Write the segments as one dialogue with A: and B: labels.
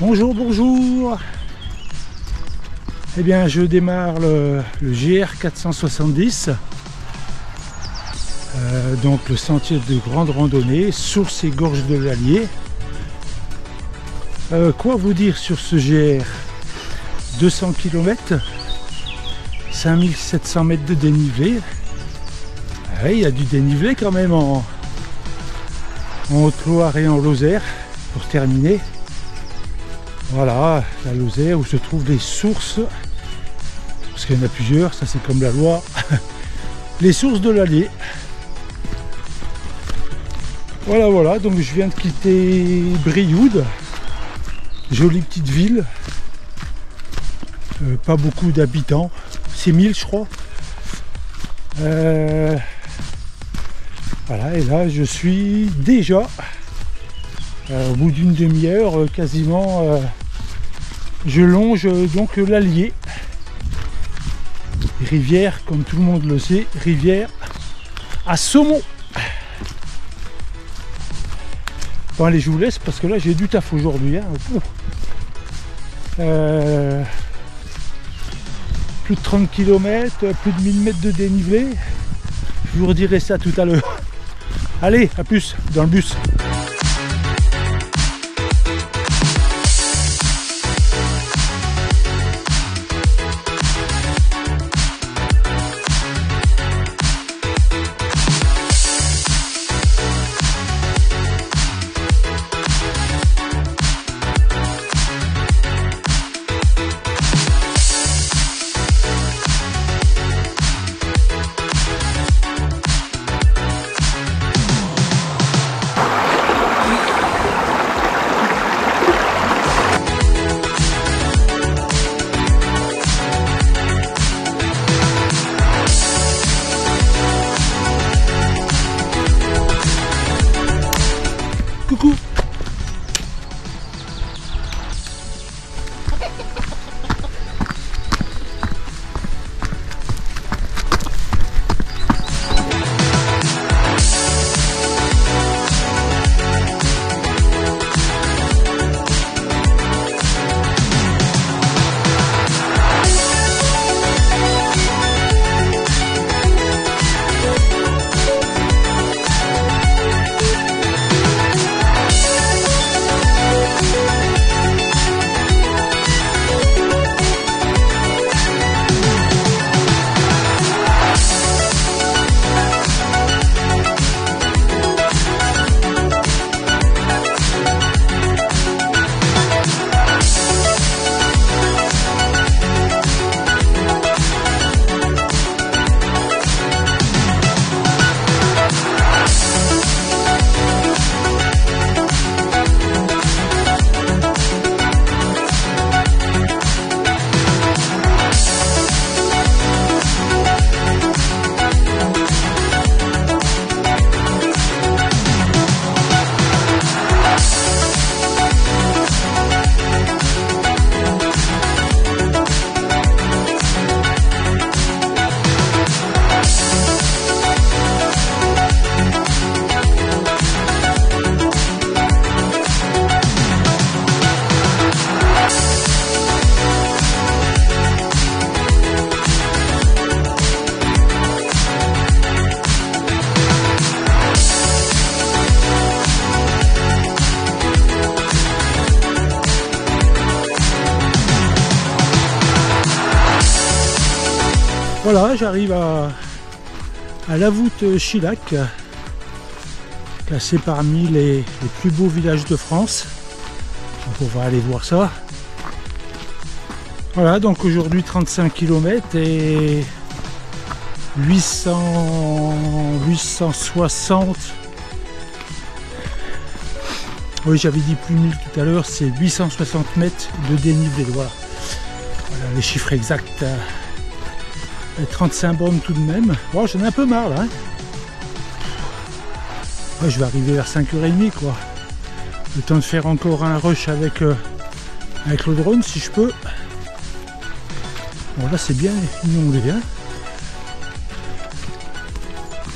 A: Bonjour, bonjour. Eh bien, je démarre le GR 470, donc le sentier de grande randonnée, source et gorge de l'Allier. Quoi vous dire sur ce GR? 200 km, 5700 mètres de dénivelé. Ah, il y a du dénivelé quand même en Haute-Loire et en Lozère pour terminer. Voilà, la Lozère où se trouvent les sources, parce qu'il y en a plusieurs, ça c'est comme la Loire, les sources de l'Allier. Voilà, donc je viens de quitter Brioude, jolie petite ville, pas beaucoup d'habitants, 6000 je crois. Voilà, et là je suis déjà au bout d'une demi-heure quasiment, je longe donc l'Allier, rivière comme tout le monde le sait, rivière à saumon. Bon allez, je vous laisse parce que là j'ai du taf aujourd'hui, hein. Plus de 30 km, plus de 1000 mètres de dénivelé, je vous redirai ça tout à l'heure. Allez, à plus dans le bus. Coucou. Voilà, j'arrive à la voûte Chilac, classée parmi les plus beaux villages de France. Donc on va aller voir ça. Voilà, donc aujourd'hui 35 km et 860. Oui, j'avais dit plus 1000 tout à l'heure, c'est 860 mètres de dénivelé. Voilà, les chiffres exacts. 35 bornes tout de même. Bon, j'en ai un peu marre là, hein. Ouais, je vais arriver vers 5h30 quoi. Le temps de faire encore un rush avec le drone si je peux. Bon là c'est bien inondé, hein.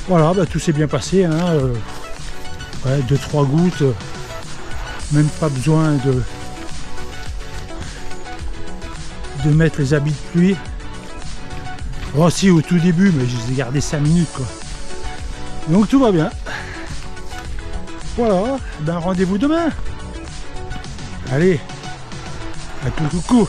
A: Voilà, bah, tout s'est bien passé, hein. Ouais, 2-3 gouttes, même pas besoin de mettre les habits de pluie. Bon, si, au tout début, mais je les ai gardés 5 minutes, quoi. Donc tout va bien. Voilà, ben rendez-vous demain. Allez, à tout coucou.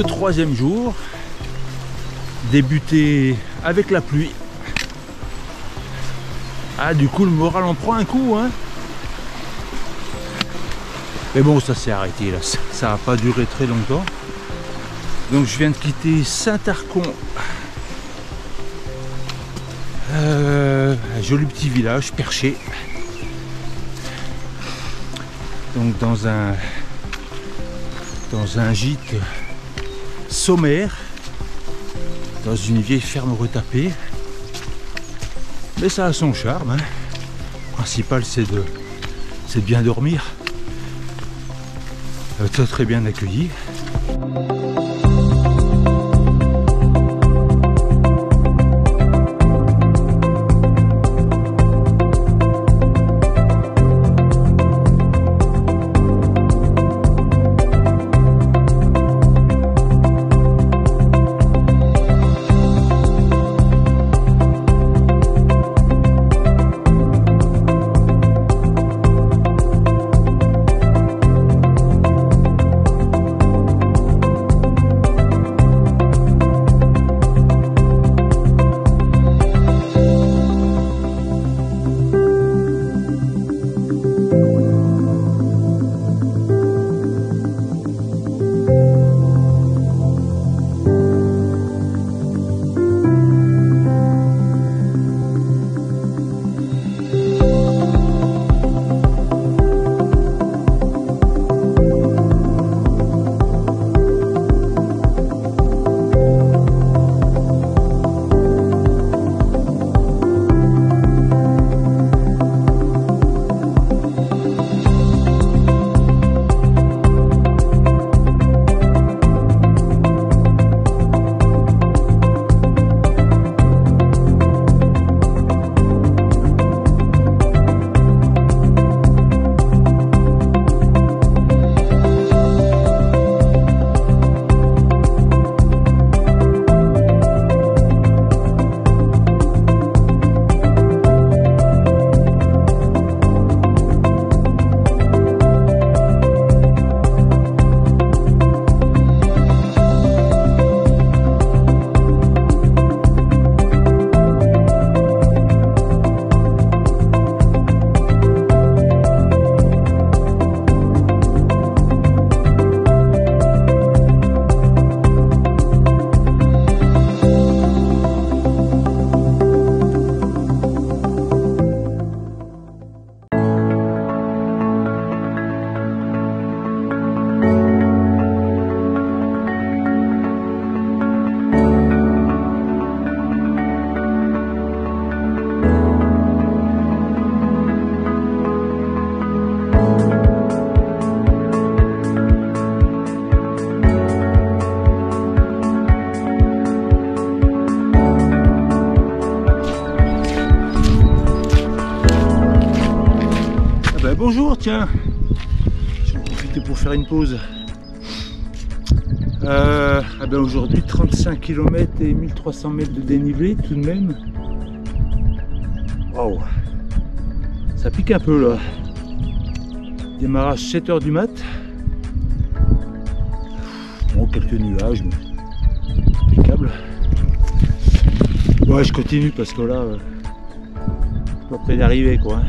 A: le troisième jour, débuté avec la pluie. Ah, du coup le moral en prend un coup, hein. Mais bon, ça s'est arrêté là, ça n'a pas duré très longtemps. Donc je viens de quitter Saint-Arcon, un joli petit village perché. Donc dans un gîte sommaire, dans une vieille ferme retapée. Mais ça a son charme, hein. Le principal c'est de bien dormir. Très très bien accueilli. Bonjour, tiens, je vais en profiter pour faire une pause. Aujourd'hui 35 km et 1300 mètres de dénivelé tout de même. Waouh, ça pique un peu là. Démarrage 7 h du mat. Bon, quelques nuages, mais impeccable. Ouais, je continue parce que là, pas près d'arriver quoi.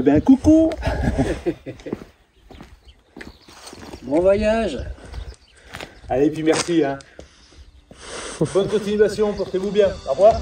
A: Eh ben coucou.
B: Bon voyage.
A: Allez, puis merci. Hein. Bonne continuation, portez-vous bien. Au revoir.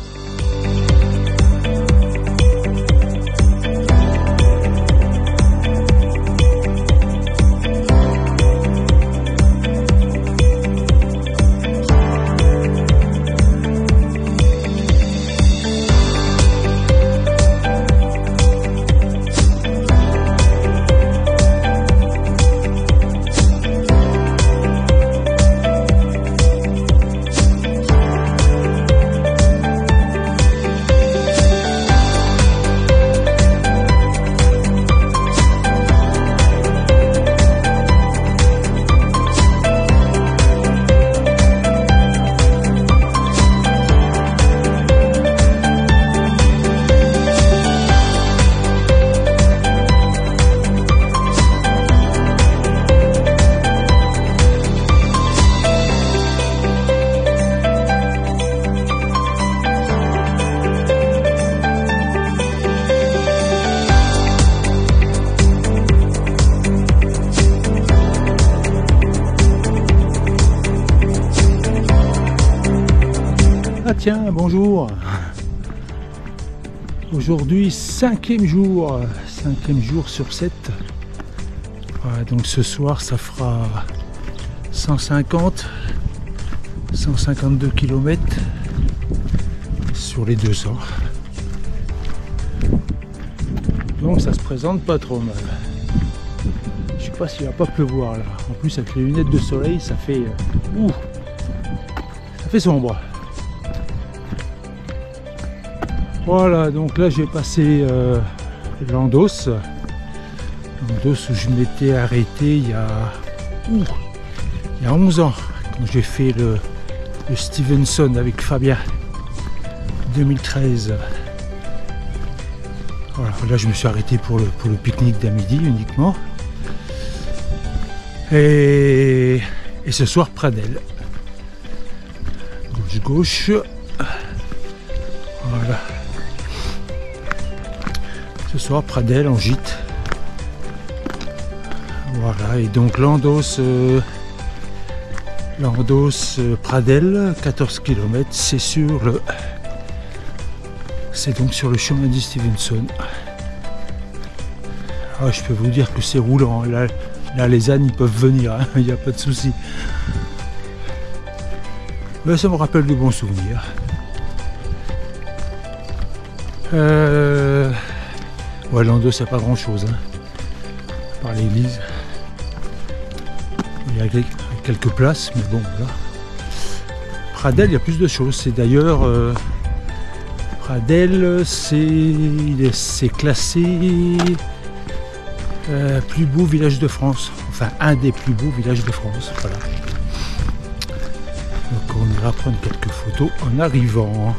A: Ah tiens, bonjour. Aujourd'hui, cinquième jour sur 7. Voilà, donc ce soir, ça fera 152 km sur les 200. Donc ça se présente pas trop mal. Je sais pas s'il va pas pleuvoir là. En plus avec les lunettes de soleil, ça fait sombre. Voilà, donc là j'ai passé l'Andos. L'Andos où je m'étais arrêté il y a 11 ans, quand j'ai fait le Stevenson avec Fabien, 2013. Voilà, là je me suis arrêté pour le pique-nique d'à midi uniquement. Et ce soir Pradelles. Gauche. Voilà. Ce soir Pradelles en gîte. Voilà, et donc l'Andos Pradelles, 14 km, c'est donc sur le chemin du Stevenson. Ah, je peux vous dire que c'est roulant, là les ânes ils peuvent venir, hein, il n'y a pas de souci. Mais ça me rappelle de bons souvenirs. Ouais, l'Andos, il n'y a pas grand chose, hein, par l'église. Il y a quelques places, mais bon, voilà. Pradelles, il y a plus de choses. C'est d'ailleurs, Pradelles, c'est classé plus beau village de France. Enfin, un des plus beaux villages de France. Voilà. Donc, on ira prendre quelques photos en arrivant.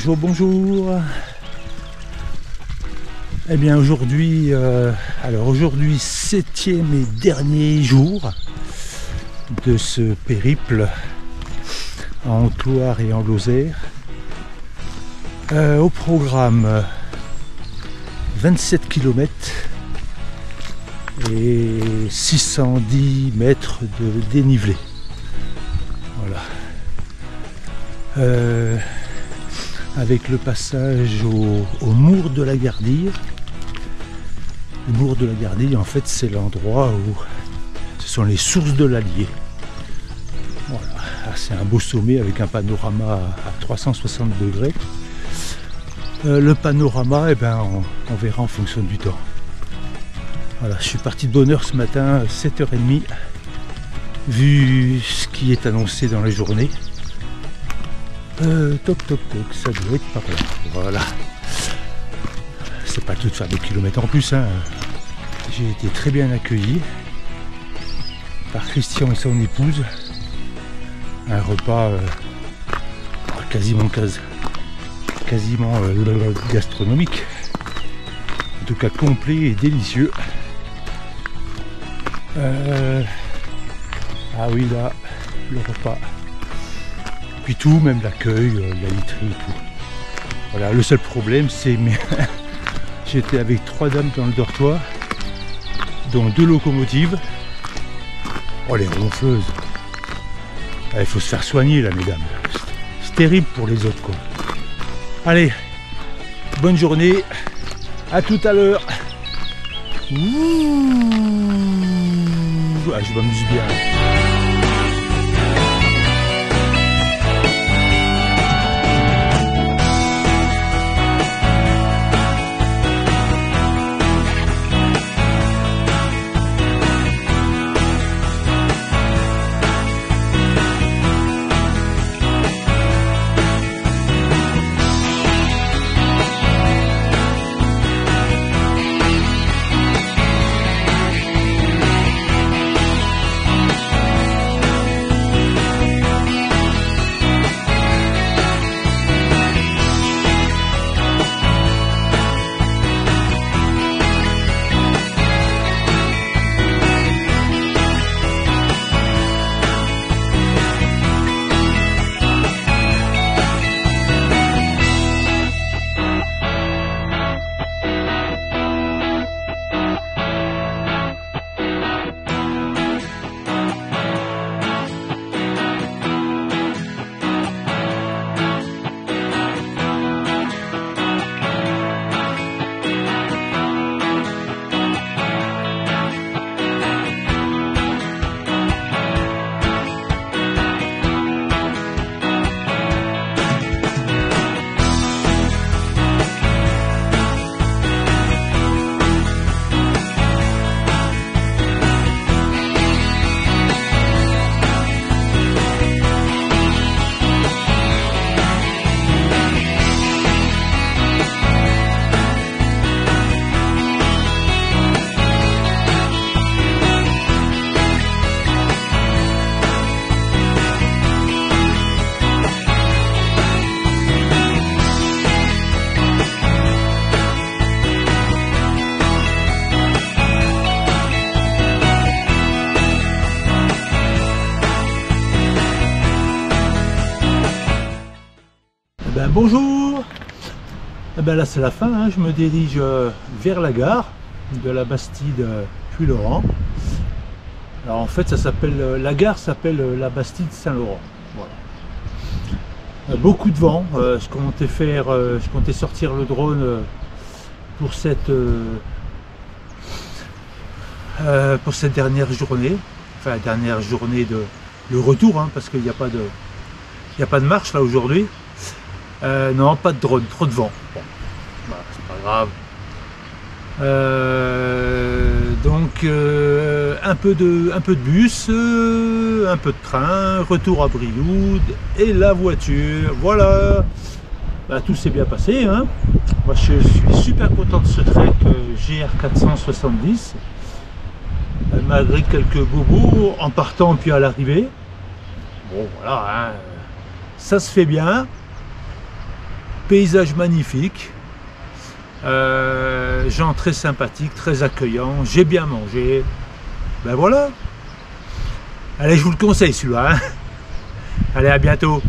A: Bonjour, bonjour. Eh bien aujourd'hui, aujourd'hui 7e et dernier jour de ce périple en Haute-Loire et en Lozère. Au programme 27 km et 610 mètres de dénivelé. Voilà. Avec le passage au Mour de la Gardille. Le Mour de la Gardille, en fait, c'est l'endroit où ce sont les sources de l'Allier. Voilà, c'est un beau sommet avec un panorama à 360 degrés. Le panorama, eh ben, on verra en fonction du temps. Voilà, je suis parti de bonne heure ce matin, 7h30, vu ce qui est annoncé dans la journée. Toc toc toc, ça doit être par là. Voilà. C'est pas le tout de faire des kilomètres en plus, hein. J'ai été très bien accueilli par Christian et son épouse. Un repas quasiment gastronomique. En tout cas complet et délicieux. Ah oui, là, le repas. Puis tout, même l'accueil, la literie et tout. Voilà, le seul problème, c'est j'étais avec 3 dames dans le dortoir, dont 2 locomotives. Oh, les ronfleuses. Il faut se faire soigner là, mesdames. C'est terrible pour les autres, quoi. Allez, bonne journée. À tout à l'heure. Ah, je m'amuse bien. Bonjour. Là c'est la fin, hein. Je me dirige vers la gare de la Bastide Puylaurens. Alors en fait ça s'appelle, la gare s'appelle la Bastide Saint-Laurent. Voilà. Beaucoup de vent, je comptais sortir le drone pour cette dernière journée, enfin la dernière journée de retour, hein, parce qu'il n'y a pas de marche là aujourd'hui. Non, pas de drone, trop de vent. Bon, voilà, c'est pas grave. Donc un peu de bus, un peu de train, retour à Brioude et la voiture. Voilà. Tout s'est bien passé, hein. Moi je suis super content de ce trek GR470, malgré quelques bobos en partant puis à l'arrivée. Bon voilà, hein, ça se fait bien. paysage magnifique, gens très sympathiques, très accueillants, j'ai bien mangé, ben voilà. Allez, je vous le conseille celui-là, hein. Allez, à bientôt.